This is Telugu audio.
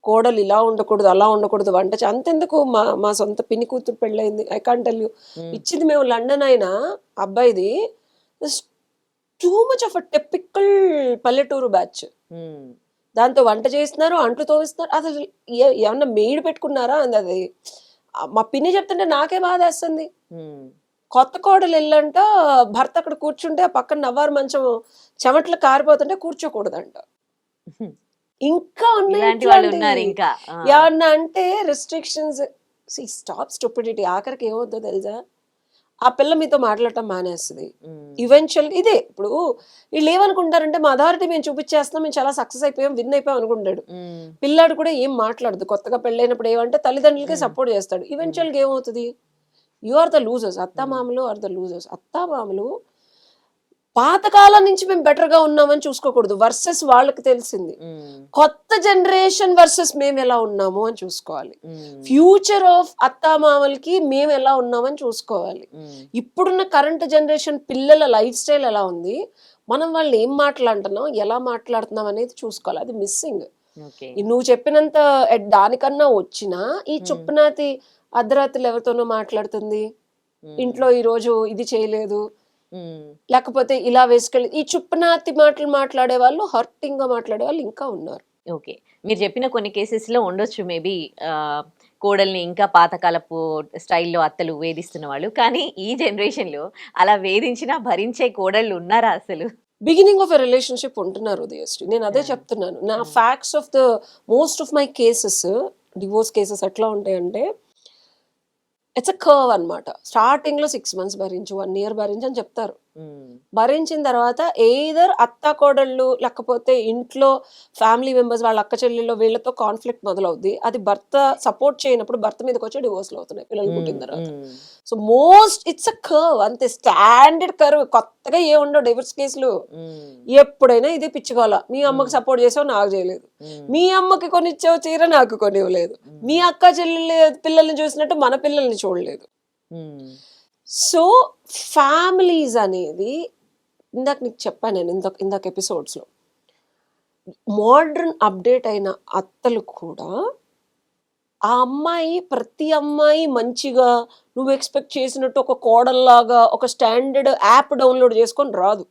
కోడలు ఇలా ఉండకూడదు, అలా ఉండకూడదు, అంతెందుకు మా సొంత పిన్ని కూతురు పెళ్ళయింది. I can't tell you. ఇచ్చింది మేము లండన్ అయినా అబ్బాయిది too much of a typical పల్లెటూరు బ్యాచ్. దాంతో వంట చేస్తున్నారు, అంట్లు తోమిస్తున్నారు. అసలు ఏమన్నా మెయిడ్ పెట్టుకున్నారా అంది. అది మా పిన్ని చెప్తుంటే నాకే బాధ వేస్తుంది. కొత్త కోడలు ఇల్లంట, భర్త అక్కడ కూర్చుంటే ఆ పక్కన నవ్వారు మంచం చెమట్లు కారిపోతుంటే కూర్చోకూడదంట. ఇంకా ఏమన్నా అంటే రెస్ట్రిక్షన్స్. Stop stupidity. ఆఖరికి ఏమవుతుందో తెలుసా, ఆ పిల్ల మీతో మాట్లాడటం మానేస్తుంది. ఈవెన్చువల్ ఇదే. ఇప్పుడు వీళ్ళు ఏమనుకుంటారంటే మా అథారిటీ మేము చూపించేస్తున్నాం, మేము చాలా సక్సెస్ అయిపోయాం, విన్ అయిపోయాం అనుకుంటాడు. పిల్లాడు కూడా ఏం మాట్లాడదు. కొత్తగా పెళ్ళైనప్పుడు ఏమంటే తల్లిదండ్రులకే సపోర్ట్ చేస్తాడు. ఈవెన్చువల్ గా ఏమవుతుంది, యు ఆర్ ద లూజర్స్. అత్తామామలు ఆర్ ద లూజర్స్. అత్తామామలు పాతకాలం నుంచి మేము బెటర్ గా ఉన్నామని చూసుకోకూడదు, వర్సెస్ వాళ్ళకి తెలిసింది. కొత్త జనరేషన్ వర్సెస్ మేము ఎలా ఉన్నాము అని చూసుకోవాలి. ఫ్యూచర్ ఆఫ్ అత్తామామలకి మేము ఎలా ఉన్నామని చూసుకోవాలి. ఇప్పుడున్న కరెంట్ జనరేషన్ పిల్లల లైఫ్ స్టైల్ ఎలా ఉంది, మనం వాళ్ళు ఏం మాట్లాడుతున్నాం, ఎలా మాట్లాడుతున్నాం అనేది చూసుకోవాలి. అది మిస్సింగ్. నువ్వు చెప్పినంత దానికన్నా వచ్చినా ఈ చుప్పనాతి అర్ధరాత్రులు ఎవరితోనో మాట్లాడుతుంది, ఇంట్లో ఈ రోజు ఇది చేయలేదు, లేకపోతే ఇలా వేసుకెళ్ళి ఈ చుప్పనాతి మాటలు మాట్లాడే వాళ్ళు, హర్టింగ్ గా మాట్లాడే వాళ్ళు ఇంకా ఉన్నారు. ఓకే, మీరు చెప్పిన కొన్ని కేసెస్ లో ఉండొచ్చు మేబీ కోడల్ని ఇంకా పాతకాలపు స్టైల్లో అత్తలు వేధిస్తున్న వాళ్ళు. కానీ ఈ జనరేషన్ లో అలా వేధించినా భరించే కోడళ్ళు ఉన్నారా అసలు? బిగినింగ్ ఆఫ్ ఎ రిలేషన్షిప్ ఉంటున్నారు ఉదయశ్రీ. నేను అదే చెప్తున్నాను. నా facts of the most of my cases, divorce cases ఎట్లా ఉంటాయంటే, ఇట్స్ అ కర్వ్ అనమాట. స్టార్టింగ్ లో 6 months భరించు, 1 year భరించు అని చెప్తారు. భరించిన తర్వాత ఎయిదర్ అత్త కోడళ్ళు లేకపోతే ఇంట్లో ఫ్యామిలీ మెంబర్స్, వాళ్ళ అక్క చెల్లెల్లో వీళ్ళతో కాన్ఫ్లిక్ట్ మొదలవుద్ది. అది భర్త సపోర్ట్ చేయనప్పుడు భర్త మీదకి వచ్చి డివోర్స్లు అవుతున్నాయి పిల్లలు పుట్టిన తర్వాత. So most it's a curve, అంతే స్టాండర్డ్ కర్వ్. కొత్తగా ఏ ఉండవు డివోర్స్ కేసులు. ఎప్పుడైనా ఇదే పిచ్చుకోవాల, మీ అమ్మకి సపోర్ట్ చేసావు నాకు చేయలేదు, మీ అమ్మకి కొని ఇచ్చావు చీర నాకు కొని ఇవ్వలేదు, మీ అక్క చెల్లెలు పిల్లల్ని చూసినట్టు మన పిల్లల్ని చూడలేదు. సో ఫ్యామిలీస్ అనేవి ఇందాక నీకు చెప్పాను నేను ఇందాక ఎపిసోడ్స్లో, మోడర్న్ అప్డేట్ అయిన అత్తలు కూడా ఆ అమ్మాయి, ప్రతి అమ్మాయి మంచిగా నువ్వు ఎక్స్పెక్ట్ చేసినట్టు ఒక కోడల్లాగా ఒక స్టాండర్డ్ యాప్ డౌన్లోడ్ చేసుకొని రాదు.